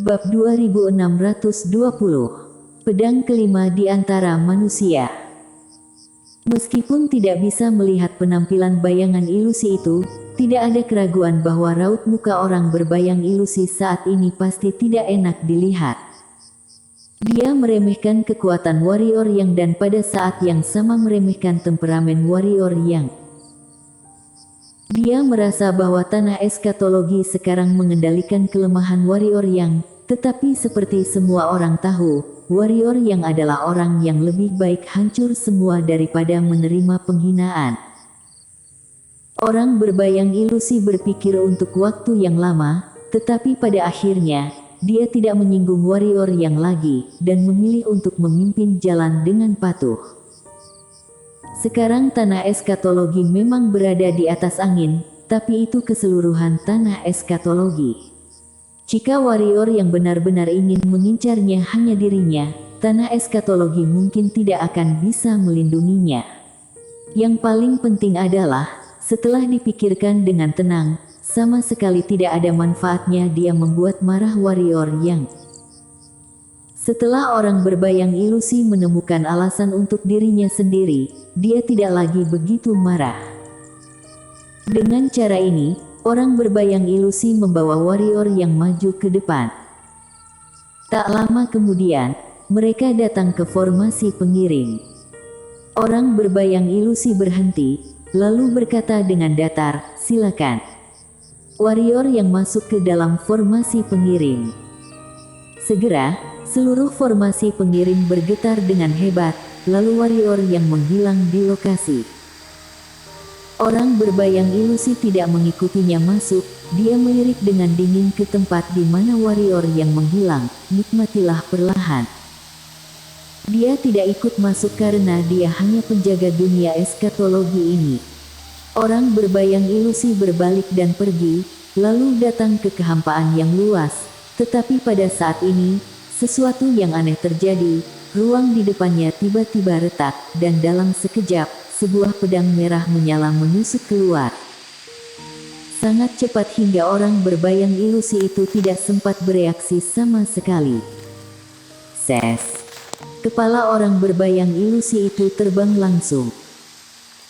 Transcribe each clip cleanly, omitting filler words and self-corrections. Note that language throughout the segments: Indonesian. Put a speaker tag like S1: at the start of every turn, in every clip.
S1: Bab 2620. Pedang kelima di antara manusia. Meskipun tidak bisa melihat penampilan bayangan ilusi itu, tidak ada keraguan bahwa raut muka orang berbayang ilusi saat ini pasti tidak enak dilihat. Dia meremehkan kekuatan warrior yang dan pada saat yang sama meremehkan temperamen warrior yang. Dia merasa bahwa tanah eskatologi sekarang mengendalikan kelemahan warrior yang, tetapi seperti semua orang tahu, warrior yang adalah orang yang lebih baik hancur semua daripada menerima penghinaan. Orang berbayang ilusi berpikir untuk waktu yang lama, tetapi pada akhirnya, dia tidak menyinggung warrior yang lagi, dan memilih untuk memimpin jalan dengan patuh. Sekarang tanah eskatologi memang berada di atas angin, tapi itu keseluruhan tanah eskatologi. Jika warrior yang benar-benar ingin mengincarnya hanya dirinya, tanah eskatologi mungkin tidak akan bisa melindunginya. Yang paling penting adalah, setelah dipikirkan dengan tenang, sama sekali tidak ada manfaatnya dia membuat marah warrior yang. Setelah orang berbayang ilusi menemukan alasan untuk dirinya sendiri, dia tidak lagi begitu marah. Dengan cara ini, orang berbayang ilusi membawa warrior yang maju ke depan. Tak lama kemudian, mereka datang ke formasi pengiring. Orang berbayang ilusi berhenti, lalu berkata dengan datar, "Silakan." Warrior yang masuk ke dalam formasi pengiring. Segera, seluruh formasi pengiring bergetar dengan hebat, lalu warrior yang menghilang di lokasi. Orang berbayang ilusi tidak mengikutinya masuk, dia melirik dengan dingin ke tempat di mana warrior yang menghilang, nikmatilah perlahan. Dia tidak ikut masuk karena dia hanya penjaga dunia eskatologi ini. Orang berbayang ilusi berbalik dan pergi, lalu datang ke kehampaan yang luas. Tetapi pada saat ini, sesuatu yang aneh terjadi, ruang di depannya tiba-tiba retak, dan dalam sekejap, sebuah pedang merah menyala menusuk keluar. Sangat cepat hingga orang berbayang ilusi itu tidak sempat bereaksi sama sekali. Ses. Kepala orang berbayang ilusi itu terbang langsung.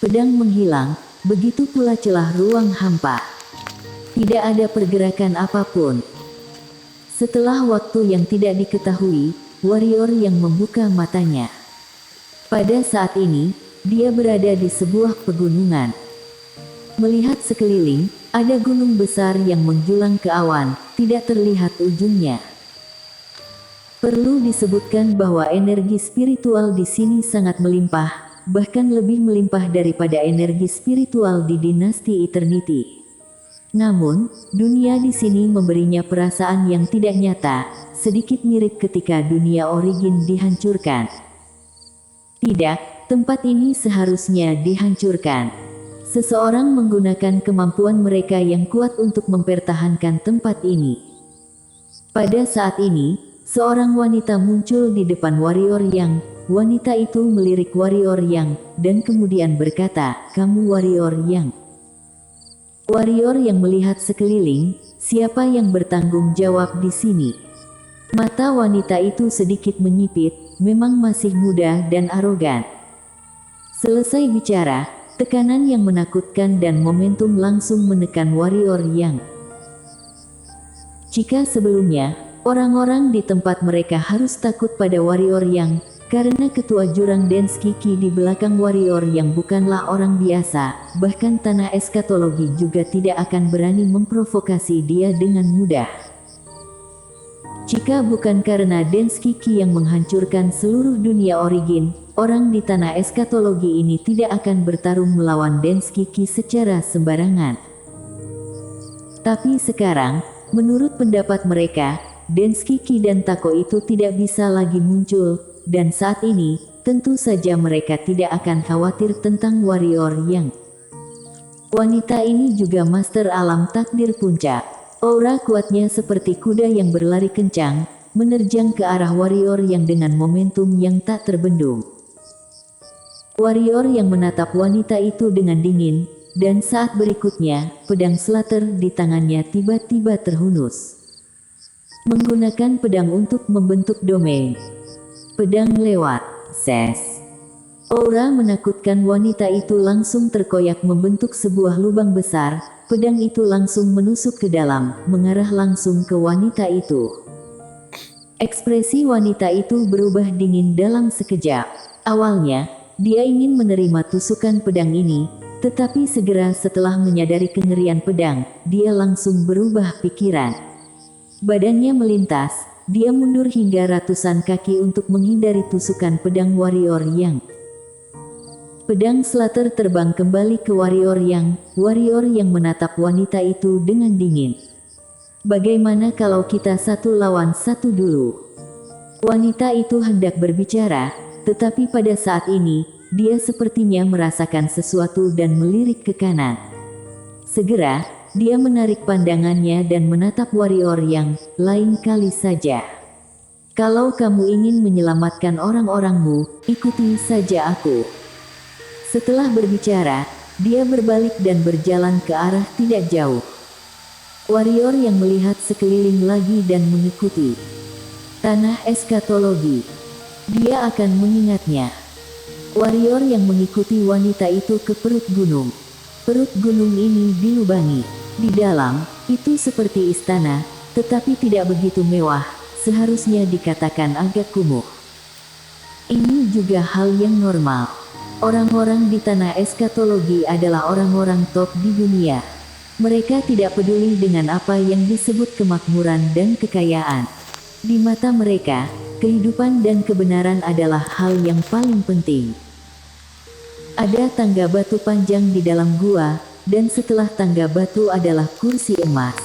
S1: Pedang menghilang, begitu pula celah ruang hampa. Tidak ada pergerakan apapun. Setelah waktu yang tidak diketahui, warrior yang membuka matanya. Pada saat ini, dia berada di sebuah pegunungan. Melihat sekeliling, ada gunung besar yang menjulang ke awan, tidak terlihat ujungnya. Perlu disebutkan bahwa energi spiritual di sini sangat melimpah, bahkan lebih melimpah daripada energi spiritual di dinasti Eternity. Namun, dunia di sini memberinya perasaan yang tidak nyata, sedikit mirip ketika dunia origin dihancurkan. Tidak, tempat ini seharusnya dihancurkan. Seseorang menggunakan kemampuan mereka yang kuat untuk mempertahankan tempat ini. Pada saat ini, seorang wanita muncul di depan warrior yang. Wanita itu melirik warrior yang, dan kemudian berkata, "Kamu warrior yang." Warrior yang melihat sekeliling, siapa yang bertanggung jawab di sini? Mata wanita itu sedikit menyipit, memang masih muda dan arogan. Selesai bicara, tekanan yang menakutkan dan momentum langsung menekan warrior yang. Jika sebelumnya, orang-orang di tempat mereka harus takut pada warrior yang, karena ketua jurang Denskiki di belakang warrior yang bukanlah orang biasa, bahkan tanah eskatologi juga tidak akan berani memprovokasi dia dengan mudah. Jika bukan karena Denskiki yang menghancurkan seluruh dunia origin, orang di tanah eskatologi ini tidak akan bertarung melawan Denskiki secara sembarangan. Tapi sekarang, menurut pendapat mereka, Denskiki dan Tako itu tidak bisa lagi muncul. Dan saat ini, tentu saja mereka tidak akan khawatir tentang warrior yang. Wanita ini juga master alam takdir puncak. Aura kuatnya seperti kuda yang berlari kencang, menerjang ke arah warrior yang dengan momentum yang tak terbendung. Warrior yang menatap wanita itu dengan dingin, dan saat berikutnya, pedang slater di tangannya tiba-tiba terhunus. Menggunakan pedang untuk membentuk domain. Pedang lewat. Ses. Aura menakutkan wanita itu langsung terkoyak membentuk sebuah lubang besar. Pedang itu langsung menusuk ke dalam, mengarah langsung ke wanita itu. Ekspresi wanita itu berubah dingin dalam sekejap. Awalnya, dia ingin menerima tusukan pedang ini, tetapi segera setelah menyadari kengerian pedang, dia langsung berubah pikiran. Badannya melintas, dia mundur hingga ratusan kaki untuk menghindari tusukan pedang warrior yang. Pedang Slater terbang kembali ke warrior yang menatap wanita itu dengan dingin. Bagaimana kalau kita satu lawan satu dulu? Wanita itu hendak berbicara, tetapi pada saat ini, dia sepertinya merasakan sesuatu dan melirik ke kanan. Segera, dia menarik pandangannya dan menatap warrior yang lain kali saja. Kalau kamu ingin menyelamatkan orang-orangmu, ikuti saja aku. Setelah berbicara, dia berbalik dan berjalan ke arah tidak jauh. Warrior yang melihat sekeliling lagi dan mengikuti. Tanah eskatologi. Dia akan mengingatnya. Warrior yang mengikuti wanita itu ke perut gunung. Perut gunung ini dilubangi. Di dalam, itu seperti istana, tetapi tidak begitu mewah, seharusnya dikatakan agak kumuh. Ini juga hal yang normal. Orang-orang di tanah eskatologi adalah orang-orang top di dunia. Mereka tidak peduli dengan apa yang disebut kemakmuran dan kekayaan. Di mata mereka, kehidupan dan kebenaran adalah hal yang paling penting. Ada tangga batu panjang di dalam gua, dan setelah tangga batu adalah kursi emas.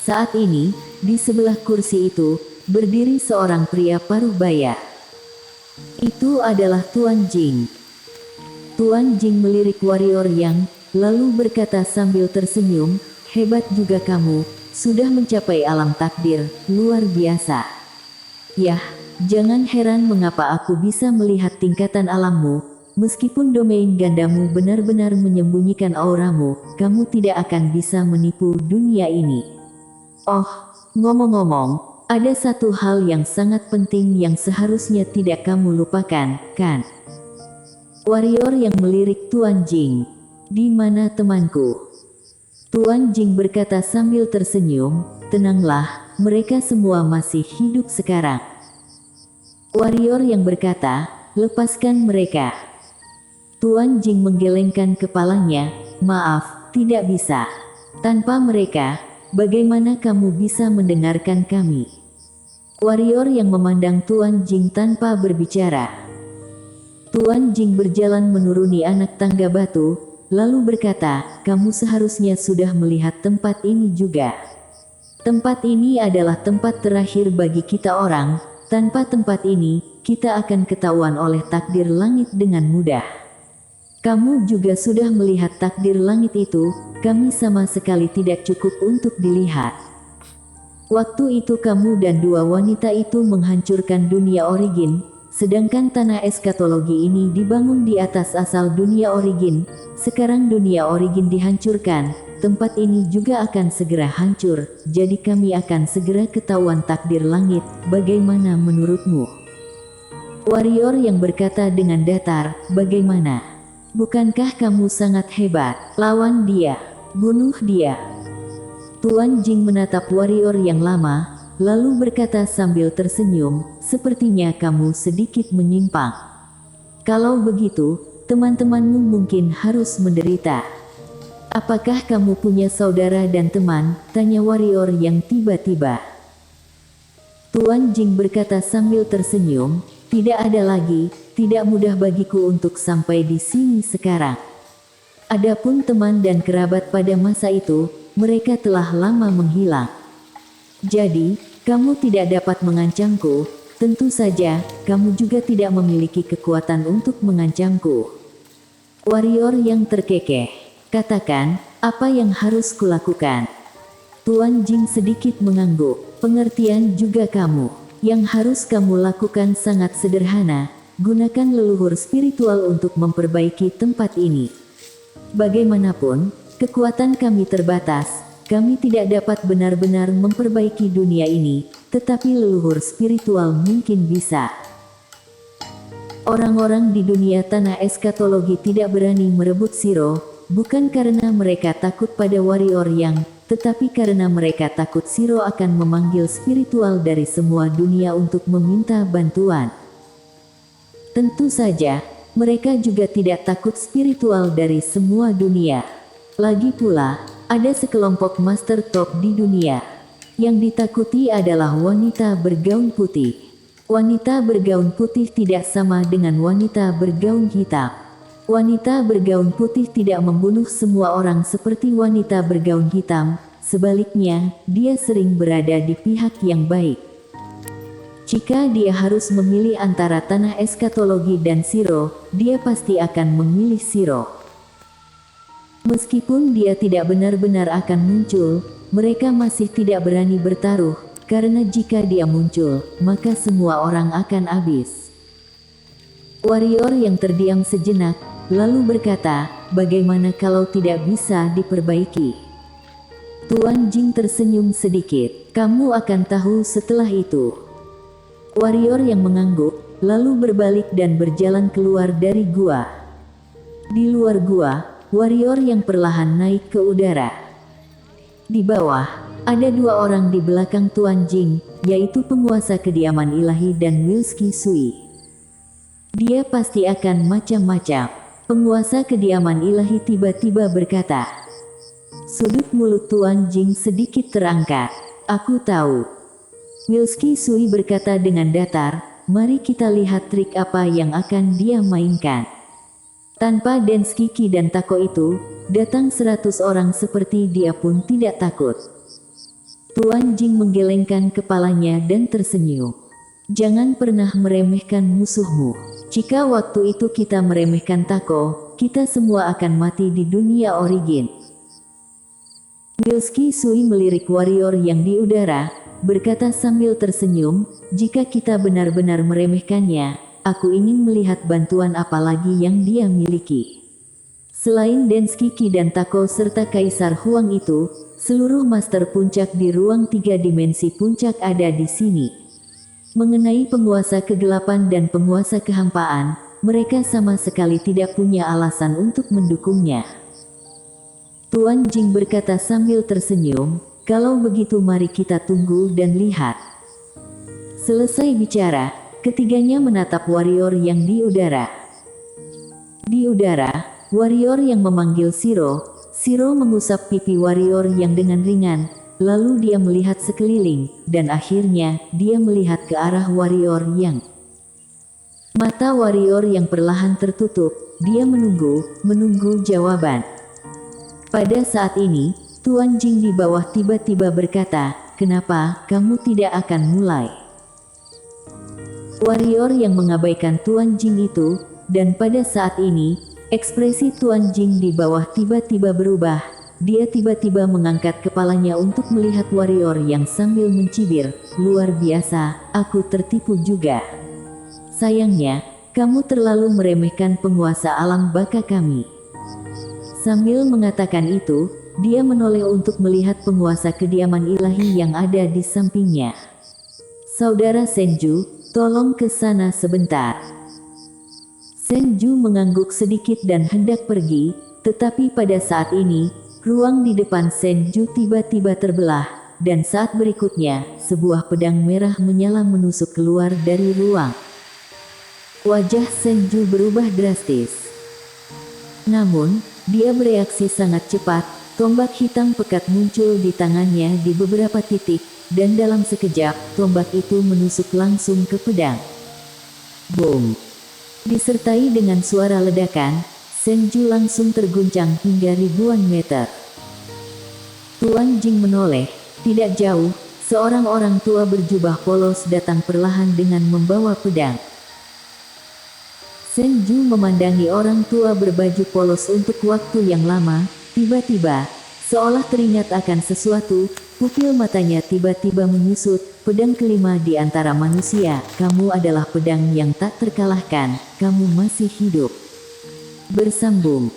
S1: Saat ini, di sebelah kursi itu, berdiri seorang pria paruh baya. Itu adalah Tuan Jing. Tuan Jing melirik warrior yang, lalu berkata sambil tersenyum, hebat juga kamu, sudah mencapai alam takdir, luar biasa. Yah, jangan heran mengapa aku bisa melihat tingkatan alammu. Meskipun domain gandamu benar-benar menyembunyikan auramu, kamu tidak akan bisa menipu dunia ini. Oh, ngomong-ngomong, ada satu hal yang sangat penting yang seharusnya tidak kamu lupakan, kan? Warrior yang melirik Tuan Jing. Di mana temanku? Tuan Jing berkata sambil tersenyum, tenanglah, mereka semua masih hidup sekarang. Warrior yang berkata, lepaskan mereka. Tuan Jing menggelengkan kepalanya, maaf, tidak bisa. Tanpa mereka, bagaimana kamu bisa mendengarkan kami? Warrior yang memandang Tuan Jing tanpa berbicara. Tuan Jing berjalan menuruni anak tangga batu, lalu berkata, kamu seharusnya sudah melihat tempat ini juga. Tempat ini adalah tempat terakhir bagi kita orang, tanpa tempat ini, kita akan ketahuan oleh takdir langit dengan mudah. Kamu juga sudah melihat takdir langit itu, kami sama sekali tidak cukup untuk dilihat. Waktu itu kamu dan dua wanita itu menghancurkan dunia origin, sedangkan tanah eskatologi ini dibangun di atas asal dunia origin. Sekarang dunia origin dihancurkan, tempat ini juga akan segera hancur, jadi kami akan segera ketahuan takdir langit, bagaimana menurutmu? Warrior yang berkata dengan datar, bagaimana? Bukankah kamu sangat hebat? Lawan dia. Bunuh dia. Tuan Jing menatap warrior yang lama, lalu berkata sambil tersenyum, sepertinya kamu sedikit menyimpang. Kalau begitu, teman-temanmu mungkin harus menderita. Apakah kamu punya saudara dan teman? Tanya warrior yang tiba-tiba. Tuan Jing berkata sambil tersenyum, tidak ada lagi, tidak mudah bagiku untuk sampai di sini sekarang. Adapun teman dan kerabat pada masa itu, mereka telah lama menghilang. Jadi, kamu tidak dapat mengancamku, tentu saja, kamu juga tidak memiliki kekuatan untuk mengancamku. Warrior yang terkekeh, katakan, apa yang harus kulakukan? Tuan Jing sedikit mengangguk, pengertian juga kamu. Yang harus kamu lakukan sangat sederhana, gunakan leluhur spiritual untuk memperbaiki tempat ini. Bagaimanapun, kekuatan kami terbatas, kami tidak dapat benar-benar memperbaiki dunia ini, tetapi leluhur spiritual mungkin bisa. Orang-orang di dunia tanah eskatologi tidak berani merebut Shiro, bukan karena mereka takut pada warrior yang, tetapi karena mereka takut Shiro akan memanggil spiritual dari semua dunia untuk meminta bantuan. Tentu saja, mereka juga tidak takut spiritual dari semua dunia. Lagi pula, ada sekelompok master top di dunia. Yang ditakuti adalah wanita bergaun putih. Wanita bergaun putih tidak sama dengan wanita bergaun hitam. Wanita bergaun putih tidak membunuh semua orang seperti wanita bergaun hitam, sebaliknya, dia sering berada di pihak yang baik. Jika dia harus memilih antara tanah eskatologi dan Shiro, dia pasti akan memilih Shiro. Meskipun dia tidak benar-benar akan muncul, mereka masih tidak berani bertaruh, karena jika dia muncul, maka semua orang akan habis. Warrior yang terdiam sejenak, lalu berkata, bagaimana kalau tidak bisa diperbaiki? Tuan Jing tersenyum sedikit, kamu akan tahu setelah itu. Warrior yang mengangguk, lalu berbalik dan berjalan keluar dari gua. Di luar gua, warrior yang perlahan naik ke udara. Di bawah, ada dua orang di belakang Tuan Jing, yaitu penguasa kediaman ilahi dan Wilski Sui. Dia pasti akan macam-macam. Penguasa kediaman ilahi tiba-tiba berkata. Sudut mulut Tuan Jing sedikit terangkat. Aku tahu. Wilski Sui berkata dengan datar, mari kita lihat trik apa yang akan dia mainkan. Tanpa Denski Ki dan Tako itu, datang 100 orang seperti dia pun tidak takut. Tuan Jing menggelengkan kepalanya dan tersenyum. Jangan pernah meremehkan musuhmu. Jika waktu itu kita meremehkan Tako, kita semua akan mati di dunia origin. Wilski Sui melirik warrior yang di udara, berkata sambil tersenyum, jika kita benar-benar meremehkannya, aku ingin melihat bantuan apa lagi yang dia miliki. Selain Denski Ki dan Tako serta Kaisar Huang itu, seluruh master puncak di ruang 3 dimensi puncak ada di sini. Mengenai penguasa kegelapan dan penguasa kehampaan, mereka sama sekali tidak punya alasan untuk mendukungnya. Tuan Jing berkata sambil tersenyum, kalau begitu mari kita tunggu dan lihat. Selesai bicara, ketiganya menatap warrior yang di udara. Di udara, warrior yang memanggil Shiro, Shiro mengusap pipi warrior yang dengan ringan, lalu dia melihat sekeliling, dan akhirnya, dia melihat ke arah warrior yang. Mata warrior yang perlahan tertutup, dia menunggu jawaban. Pada saat ini, Tuan Jing di bawah tiba-tiba berkata, kenapa kamu tidak akan mulai? Warrior yang mengabaikan Tuan Jing itu, dan pada saat ini, ekspresi Tuan Jing di bawah tiba-tiba berubah. Dia tiba-tiba mengangkat kepalanya untuk melihat warrior yang sambil mencibir, luar biasa, aku tertipu juga. Sayangnya, kamu terlalu meremehkan penguasa alam baka kami. Sambil mengatakan itu, dia menoleh untuk melihat penguasa kediaman ilahi yang ada di sampingnya. Saudara Senju, tolong ke sana sebentar. Senju mengangguk sedikit dan hendak pergi, tetapi pada saat ini, ruang di depan Senju tiba-tiba terbelah, dan saat berikutnya, sebuah pedang merah menyala menusuk keluar dari ruang. Wajah Senju berubah drastis. Namun, dia bereaksi sangat cepat, tombak hitam pekat muncul di tangannya di beberapa titik, dan dalam sekejap, tombak itu menusuk langsung ke pedang. Boom! Disertai dengan suara ledakan, Senju langsung terguncang hingga ribuan meter. Tuan Jing menoleh, tidak jauh, seorang orang tua berjubah polos datang perlahan dengan membawa pedang. Senju memandangi orang tua berbaju polos untuk waktu yang lama, tiba-tiba, seolah teringat akan sesuatu, pupil matanya tiba-tiba menyusut, pedang kelima di antara manusia, kamu adalah pedang yang tak terkalahkan, kamu masih hidup. Bersambung.